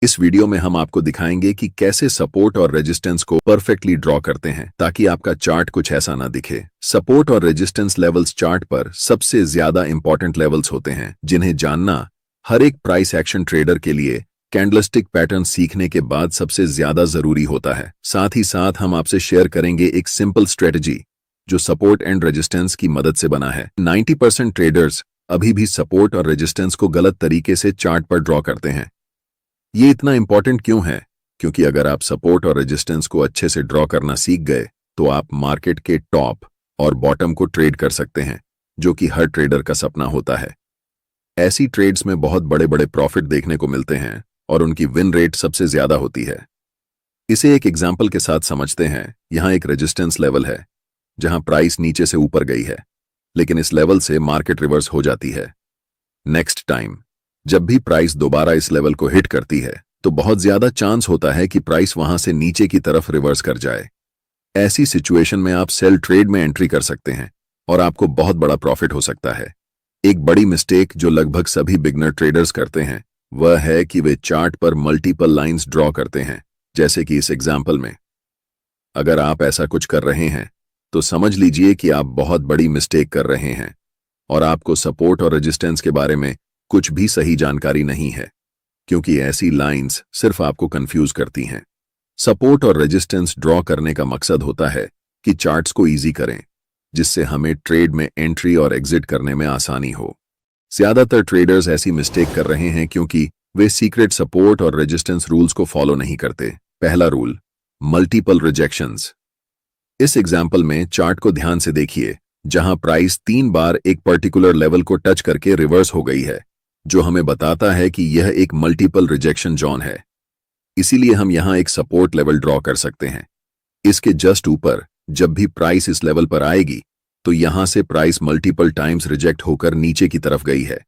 इस वीडियो में हम आपको दिखाएंगे कि कैसे सपोर्ट और रेजिस्टेंस को परफेक्टली ड्रॉ करते हैं ताकि आपका चार्ट कुछ ऐसा ना दिखे। सपोर्ट और रेजिस्टेंस लेवल्स चार्ट पर सबसे ज्यादा इंपॉर्टेंट लेवल्स होते हैं जिन्हें जानना हर एक प्राइस एक्शन ट्रेडर के लिए कैंडलस्टिक पैटर्न सीखने के बाद सबसे ज्यादा जरूरी होता है। साथ ही साथ हम आपसे शेयर करेंगे एक सिंपल स्ट्रेटजी जो सपोर्ट एंड रेजिस्टेंस की मदद से बना है। 90% ट्रेडर्स अभी भी सपोर्ट और रेजिस्टेंस को गलत तरीके से चार्ट पर ड्रॉ करते हैं। ये इतना इंपॉर्टेंट क्यों है? क्योंकि अगर आप सपोर्ट और रेजिस्टेंस को अच्छे से ड्रॉ करना सीख गए तो आप मार्केट के टॉप और बॉटम को ट्रेड कर सकते हैं, जो कि हर ट्रेडर का सपना होता है। ऐसी ट्रेड्स में बहुत बड़े बड़े प्रॉफिट देखने को मिलते हैं और उनकी विन रेट सबसे ज्यादा होती है। इसे एक एग्जाम्पल के साथ समझते हैं। यहां एक रेजिस्टेंस लेवल है जहां प्राइस नीचे से ऊपर गई है, लेकिन इस लेवल से मार्केट रिवर्स हो जाती है। नेक्स्ट टाइम जब भी प्राइस दोबारा इस लेवल को हिट करती है तो बहुत ज्यादा चांस होता है कि प्राइस वहां से नीचे की तरफ रिवर्स कर जाए। ऐसी सिचुएशन में आप सेल ट्रेड में एंट्री कर सकते हैं और आपको बहुत बड़ा प्रॉफिट हो सकता है। एक बड़ी मिस्टेक जो लगभग सभी बिगनर ट्रेडर्स करते हैं वह है कि वे चार्ट पर मल्टीपल लाइंस ड्रॉ करते हैं, जैसे कि इस एग्जाम्पल में। अगर आप ऐसा कुछ कर रहे हैं तो समझ लीजिए कि आप बहुत बड़ी मिस्टेक कर रहे हैं और आपको सपोर्ट और रेजिस्टेंस के बारे में कुछ भी सही जानकारी नहीं है, क्योंकि ऐसी लाइंस सिर्फ आपको कंफ्यूज करती हैं। सपोर्ट और रेजिस्टेंस ड्रॉ करने का मकसद होता है कि चार्ट्स को इजी करें, जिससे हमें ट्रेड में एंट्री और एग्जिट करने में आसानी हो। ज्यादातर ट्रेडर्स ऐसी मिस्टेक कर रहे हैं क्योंकि वे सीक्रेट सपोर्ट और रेजिस्टेंस रूल्स को फॉलो नहीं करते। पहला रूल, मल्टीपल रिजेक्शंस। इस एग्जाम्पल में चार्ट को ध्यान से देखिए, जहां प्राइस 3 बार एक पर्टिकुलर लेवल को टच करके रिवर्स हो गई है, जो हमें बताता है कि यह एक मल्टीपल रिजेक्शन जोन है। इसीलिए हम यहां एक सपोर्ट लेवल ड्रॉ कर सकते हैं। इसके जस्ट ऊपर जब भी प्राइस इस लेवल पर आएगी तो यहां से प्राइस मल्टीपल टाइम्स रिजेक्ट होकर नीचे की तरफ गई है,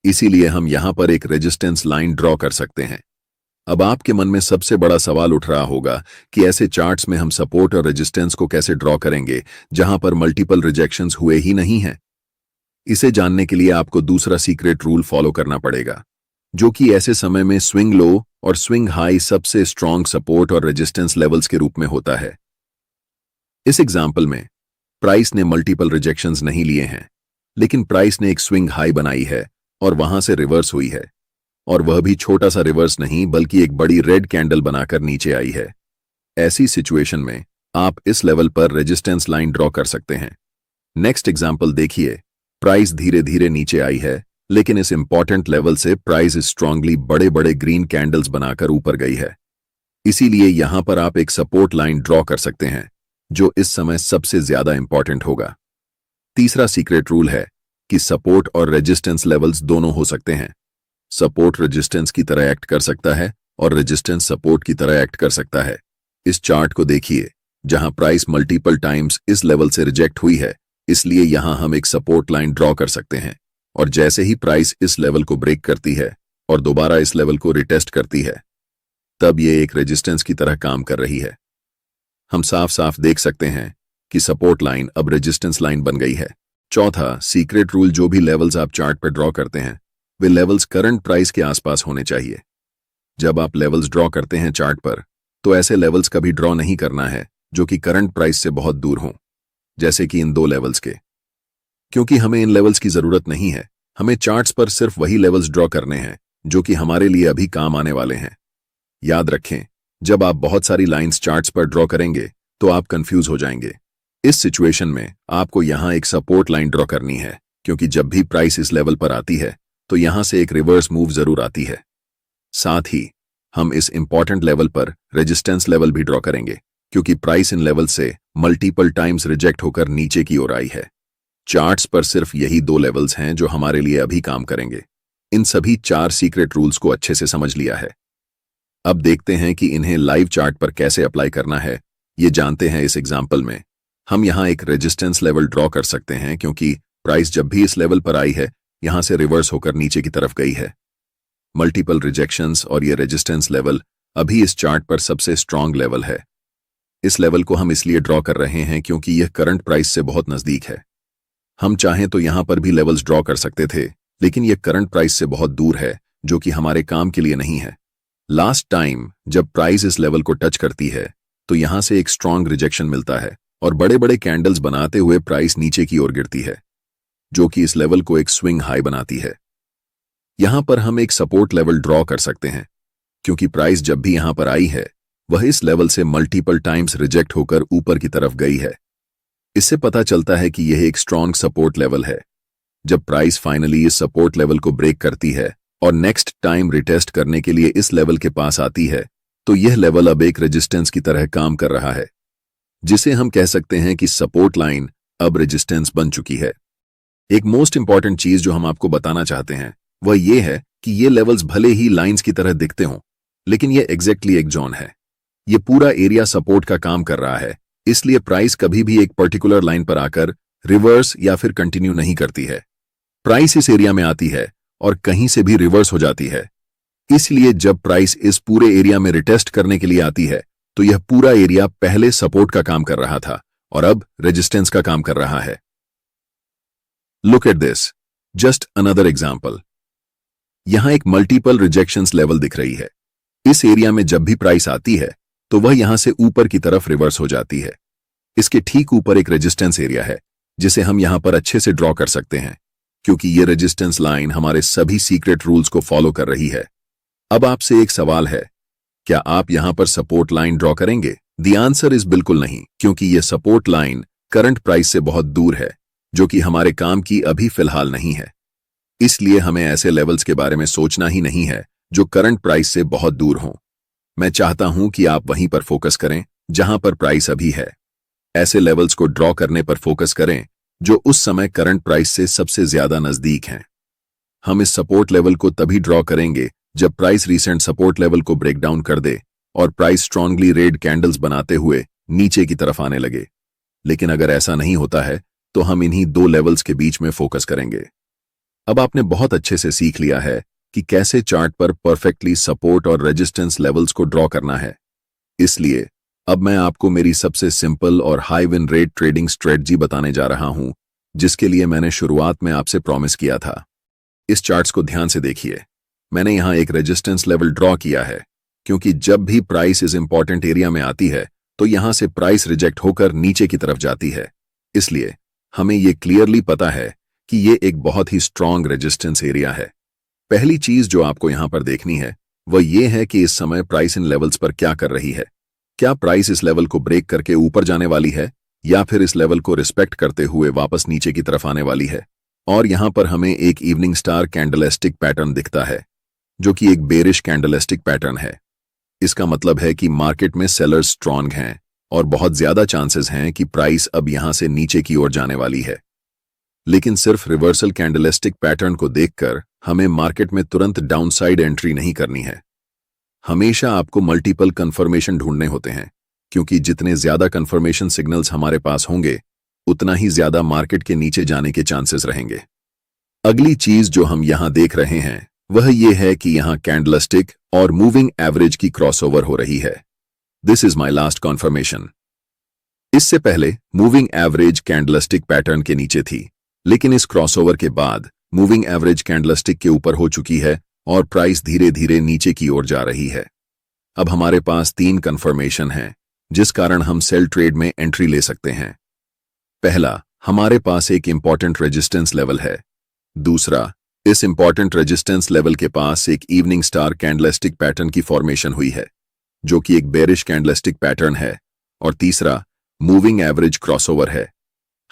इसीलिए हम यहां पर एक रेजिस्टेंस लाइन ड्रॉ कर सकते हैं। अब आपके मन में सबसे बड़ा सवाल उठ रहा होगा कि ऐसे चार्ट्स में हम सपोर्ट और रेजिस्टेंस को कैसे ड्रॉ करेंगे जहां पर मल्टीपल रिजेक्शंस हुए ही नहीं हैं। इसे जानने के लिए आपको दूसरा सीक्रेट रूल फॉलो करना पड़ेगा, जो कि ऐसे समय में स्विंग लो और स्विंग हाई सबसे स्ट्रॉन्ग सपोर्ट और रेजिस्टेंस लेवल्स के रूप में होता है। इस एग्जाम्पल में प्राइस ने मल्टीपल रिजेक्शंस नहीं लिए हैं, लेकिन प्राइस ने एक स्विंग हाई बनाई है और वहां से रिवर्स हुई है, और वह भी छोटा सा रिवर्स नहीं बल्कि एक बड़ी रेड कैंडल बनाकर नीचे आई है। ऐसी सिचुएशन में आप इस लेवल पर रेजिस्टेंस लाइन ड्रॉ कर सकते हैं। नेक्स्ट एग्जाम्पल देखिए। प्राइस धीरे धीरे नीचे आई है, लेकिन इस इंपॉर्टेंट लेवल से प्राइस स्ट्रांगली बड़े बड़े ग्रीन कैंडल्स बनाकर ऊपर गई है। इसीलिए यहां पर आप एक सपोर्ट लाइन ड्रॉ कर सकते हैं, जो इस समय सबसे ज्यादा इंपॉर्टेंट होगा। तीसरा सीक्रेट रूल है कि सपोर्ट और रेजिस्टेंस लेवल्स दोनों हो सकते हैं। सपोर्ट रेजिस्टेंस की तरह एक्ट कर सकता है और रेजिस्टेंस सपोर्ट की तरह एक्ट कर सकता है। इस चार्ट को देखिए, जहां प्राइस मल्टीपल टाइम्स इस लेवल से रिजेक्ट हुई है, इसलिए यहां हम एक सपोर्ट लाइन ड्रॉ कर सकते हैं, और जैसे ही प्राइस इस लेवल को ब्रेक करती है और दोबारा इस लेवल को रिटेस्ट करती है, तब ये एक रेजिस्टेंस की तरह काम कर रही है। हम साफ साफ देख सकते हैं कि सपोर्ट लाइन अब रेजिस्टेंस लाइन बन गई है। चौथा सीक्रेट रूल, जो भी लेवल्स आप चार्ट पर ड्रॉ करते हैं वे लेवल्स करंट प्राइस के आसपास होने चाहिए। जब आप लेवल्स ड्रॉ करते हैं चार्ट पर, तो ऐसे लेवल्स कभी ड्रॉ नहीं करना है जो कि करंट प्राइस से बहुत दूर हों, जैसे कि इन 2 लेवल्स के, क्योंकि हमें इन लेवल्स की जरूरत नहीं है। हमें चार्ट्स पर सिर्फ वही लेवल्स ड्रॉ करने हैं जो कि हमारे लिए अभी काम आने वाले हैं। याद रखें, जब आप बहुत सारी लाइंस चार्ट्स पर ड्रॉ करेंगे तो आप कंफ्यूज हो जाएंगे। इस सिचुएशन में आपको यहां एक सपोर्ट लाइन ड्रॉ करनी है, क्योंकि जब भी प्राइस इस लेवल पर आती है तो यहां से एक रिवर्स मूव जरूर आती है। साथ ही हम इस इंपॉर्टेंट लेवल पर रेजिस्टेंस लेवल भी ड्रॉ करेंगे, क्योंकि प्राइस इन लेवल से मल्टीपल टाइम्स रिजेक्ट होकर नीचे की ओर आई है। चार्ट्स पर सिर्फ यही 2 लेवल्स हैं जो हमारे लिए अभी काम करेंगे। इन सभी 4 सीक्रेट रूल्स को अच्छे से समझ लिया है। अब देखते हैं कि इन्हें लाइव चार्ट पर कैसे अप्लाई करना है। ये जानते हैं। इस एग्जाम्पल में हम यहां एक रेजिस्टेंस लेवल ड्रॉ कर सकते हैं, क्योंकि प्राइस जब भी इस लेवल पर आई है यहां से रिवर्स होकर नीचे की तरफ गई है। मल्टीपल रिजेक्शंस और ये रेजिस्टेंस लेवल अभी इस चार्ट पर सबसे स्ट्रांग लेवल है। इस लेवल को हम इसलिए ड्रॉ कर रहे हैं क्योंकि यह करंट प्राइस से बहुत नजदीक है। हम चाहें तो यहां पर भी लेवल्स ड्रॉ कर सकते थे, लेकिन यह करंट प्राइस से बहुत दूर है, जो कि हमारे काम के लिए नहीं है। लास्ट टाइम जब प्राइस इस लेवल को टच करती है तो यहां से एक स्ट्रांग रिजेक्शन मिलता है और बड़े बड़े कैंडल्स बनाते हुए प्राइस नीचे की ओर गिरती है, जो कि इस लेवल को एक स्विंग हाई बनाती है। यहां पर हम एक सपोर्ट लेवल ड्रॉ कर सकते हैं, क्योंकि प्राइस जब भी यहां पर आई है वह इस लेवल से मल्टीपल टाइम्स रिजेक्ट होकर ऊपर की तरफ गई है। इससे पता चलता है कि यह एक स्ट्रांग सपोर्ट लेवल है। जब प्राइस फाइनली इस सपोर्ट लेवल को ब्रेक करती है और नेक्स्ट टाइम रिटेस्ट करने के लिए इस लेवल के पास आती है, तो यह लेवल अब एक रेजिस्टेंस की तरह काम कर रहा है, जिसे हम कह सकते हैं कि सपोर्ट लाइन अब रेजिस्टेंस बन चुकी है। एक मोस्ट इंपॉर्टेंट चीज जो हम आपको बताना चाहते हैं वह यह है कि ये लेवल्स भले ही लाइंस की तरह दिखते हों, लेकिन यह एग्जैक्टली एक जोन है। ये पूरा एरिया सपोर्ट का काम कर रहा है, इसलिए प्राइस कभी भी एक पर्टिकुलर लाइन पर आकर रिवर्स या फिर कंटिन्यू नहीं करती है। प्राइस इस एरिया में आती है और कहीं से भी रिवर्स हो जाती है। इसलिए जब प्राइस इस पूरे एरिया में रिटेस्ट करने के लिए आती है तो यह पूरा एरिया पहले सपोर्ट का काम कर रहा था और अब रेजिस्टेंस का काम कर रहा है। Look at this, just another example. यहां एक मल्टीपल रिजेक्शंस लेवल दिख रही है। इस एरिया में जब भी प्राइस आती है तो वह यहां से ऊपर की तरफ रिवर्स हो जाती है। इसके ठीक ऊपर एक रेजिस्टेंस एरिया है जिसे हम यहां पर अच्छे से ड्रॉ कर सकते हैं, क्योंकि ये रेजिस्टेंस लाइन हमारे सभी सीक्रेट रूल्स को फॉलो कर रही है। अब आपसे एक सवाल है, क्या आप यहां पर सपोर्ट लाइन ड्रॉ करेंगे? द आंसर इज बिल्कुल नहीं, क्योंकि यह सपोर्ट लाइन करंट प्राइस से बहुत दूर है, जो कि हमारे काम की अभी फिलहाल नहीं है। इसलिए हमें ऐसे लेवल्स के बारे में सोचना ही नहीं है जो करंट प्राइस से बहुत दूर हों। मैं चाहता हूं कि आप वहीं पर फोकस करें जहां पर प्राइस अभी है। ऐसे लेवल्स को ड्रॉ करने पर फोकस करें जो उस समय करंट प्राइस से सबसे ज्यादा नजदीक हैं। हम इस सपोर्ट लेवल को तभी ड्रॉ करेंगे जब प्राइस रीसेंट सपोर्ट लेवल को ब्रेक डाउन कर दे और प्राइस स्ट्रांगली रेड कैंडल्स बनाते हुए नीचे की तरफ आने लगे। लेकिन अगर ऐसा नहीं होता है तो हम इन्हीं दो लेवल्स के बीच में फोकस करेंगे। अब आपने बहुत अच्छे से सीख लिया है कि कैसे चार्ट पर परफेक्टली सपोर्ट और रेजिस्टेंस लेवल्स को ड्रॉ करना है। इसलिए अब मैं आपको मेरी सबसे सिंपल और high win rate trading strategy बताने जा रहा हूं, जिसके लिए मैंने शुरुआत में आपसे प्रॉमिस किया था। इस चार्ट्स को ध्यान से देखिए। मैंने यहां एक रेजिस्टेंस लेवल ड्रॉ किया है, क्योंकि जब भी प्राइस इस इंपॉर्टेंट एरिया में आती है तो यहां से प्राइस रिजेक्ट होकर नीचे की तरफ जाती है। इसलिए हमें यह क्लियरली पता है कि यह एक बहुत ही स्ट्रांग रेजिस्टेंस एरिया है। पहली चीज जो आपको यहां पर देखनी है वह यह है कि इस समय प्राइस इन लेवल्स पर क्या कर रही है। क्या प्राइस इस लेवल को ब्रेक करके ऊपर जाने वाली है या फिर इस लेवल को रिस्पेक्ट करते हुए वापस नीचे की तरफ आने वाली है? और यहां पर हमें एक इवनिंग स्टार कैंडलस्टिक पैटर्न दिखता है, जो कि एक बेरिश कैंडलस्टिक पैटर्न है। इसका मतलब है कि मार्केट में सेलर्स स्ट्रांग हैं और बहुत ज्यादा चांसेस हैं कि प्राइस अब यहां से नीचे की ओर जाने वाली है। लेकिन सिर्फ रिवर्सल कैंडलस्टिक पैटर्न को देखकर हमें मार्केट में तुरंत डाउनसाइड एंट्री नहीं करनी है। हमेशा आपको मल्टीपल कंफर्मेशन ढूंढने होते हैं, क्योंकि जितने ज्यादा कंफर्मेशन सिग्नल्स हमारे पास होंगे उतना ही ज्यादा मार्केट के नीचे जाने के चांसेस रहेंगे। अगली चीज जो हम यहां देख रहे हैं वह यह है कि यहां कैंडलस्टिक और मूविंग एवरेज की क्रॉसओवर हो रही है। This is my last conformation. इससे पहले मूविंग एवरेज कैंडलस्टिक पैटर्न के नीचे थी, लेकिन इस क्रॉसओवर के बाद मूविंग एवरेज कैंडलस्टिक के ऊपर हो चुकी है और प्राइस धीरे धीरे नीचे की ओर जा रही है। अब हमारे पास 3 कंफर्मेशन हैं, जिस कारण हम सेल ट्रेड में एंट्री ले सकते हैं। पहला, हमारे पास एक इंपॉर्टेंट रेजिस्टेंस लेवल है। दूसरा, इस इंपॉर्टेंट रेजिस्टेंस लेवल के पास एक इवनिंग स्टार कैंडलस्टिक पैटर्न की फॉर्मेशन हुई है, जो कि एक बेरिश कैंडलस्टिक पैटर्न है। और तीसरा, मूविंग एवरेज क्रॉसओवर है।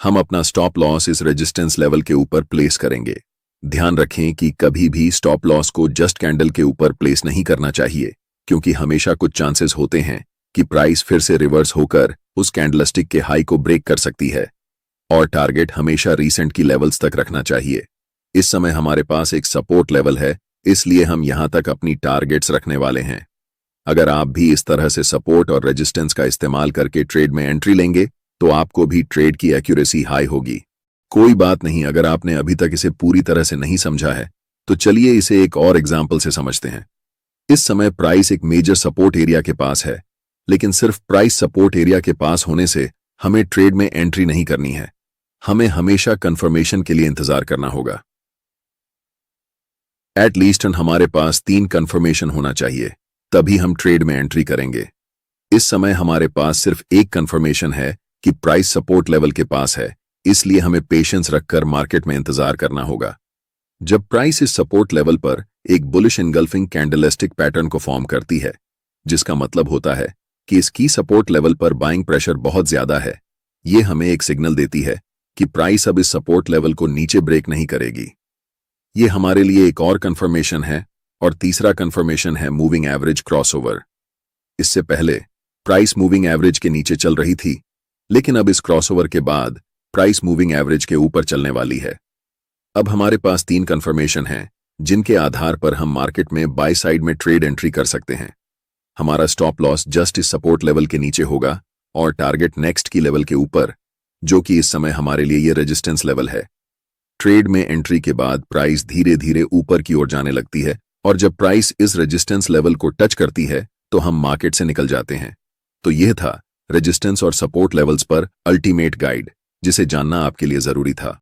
हम अपना स्टॉप लॉस इस रेजिस्टेंस लेवल के ऊपर प्लेस करेंगे। ध्यान रखें कि कभी भी स्टॉप लॉस को जस्ट कैंडल के ऊपर प्लेस नहीं करना चाहिए, क्योंकि हमेशा कुछ चांसेस होते हैं कि प्राइस फिर से रिवर्स होकर उस कैंडलस्टिक के हाई को ब्रेक कर सकती है। और टारगेट हमेशा रीसेंट की लेवल्स तक रखना चाहिए। इस समय हमारे पास एक सपोर्ट लेवल है, इसलिए हम यहां तक अपनी टारगेट्स रखने वाले हैं। अगर आप भी इस तरह से सपोर्ट और रेजिस्टेंस का इस्तेमाल करके ट्रेड में एंट्री लेंगे तो आपको भी ट्रेड की एक्यूरेसी हाई होगी। कोई बात नहीं, अगर आपने अभी तक इसे पूरी तरह से नहीं समझा है तो चलिए इसे एक और एग्जाम्पल से समझते हैं। इस समय प्राइस एक मेजर सपोर्ट एरिया के पास है, लेकिन सिर्फ प्राइस सपोर्ट एरिया के पास होने से हमें ट्रेड में एंट्री नहीं करनी है। हमें हमेशा कंफर्मेशन के लिए इंतजार करना होगा। एटलीस्ट हमारे पास 3 कंफर्मेशन होना चाहिए। तभी हम ट्रेड में एंट्री करेंगे। इस समय हमारे पास सिर्फ एक कंफर्मेशन है कि प्राइस सपोर्ट लेवल के पास है, इसलिए हमें पेशेंस रखकर मार्केट में इंतजार करना होगा। जब प्राइस इस सपोर्ट लेवल पर एक बुलिश इनगल्फिंग कैंडलस्टिक पैटर्न को फॉर्म करती है, जिसका मतलब होता है कि इस की सपोर्ट लेवल पर बाइंग प्रेशर बहुत ज्यादा है, ये हमें एक सिग्नल देती है कि प्राइस अब इस सपोर्ट लेवल को नीचे ब्रेक नहीं करेगी। ये हमारे लिए एक और कंफर्मेशन है। और तीसरा कंफर्मेशन है मूविंग एवरेज क्रॉसओवर। इससे पहले प्राइस मूविंग एवरेज के नीचे चल रही थी, लेकिन अब इस क्रॉसओवर के बाद प्राइस मूविंग एवरेज के ऊपर चलने वाली है। अब हमारे पास 3 कंफर्मेशन हैं जिनके आधार पर हम मार्केट में बाय साइड में ट्रेड एंट्री कर सकते हैं। हमारा स्टॉप लॉस जस्ट इस सपोर्ट लेवल के नीचे होगा और टारगेट नेक्स्ट की लेवल के ऊपर, जो कि इस समय हमारे लिए ये रेजिस्टेंस लेवल है। ट्रेड में एंट्री के बाद प्राइस धीरे धीरे ऊपर की ओर जाने लगती है और जब प्राइस इस रेजिस्टेंस लेवल को टच करती है तो हम मार्केट से निकल जाते हैं। तो यह था रेजिस्टेंस और सपोर्ट लेवल्स पर अल्टीमेट गाइड, जिसे जानना आपके लिए जरूरी था।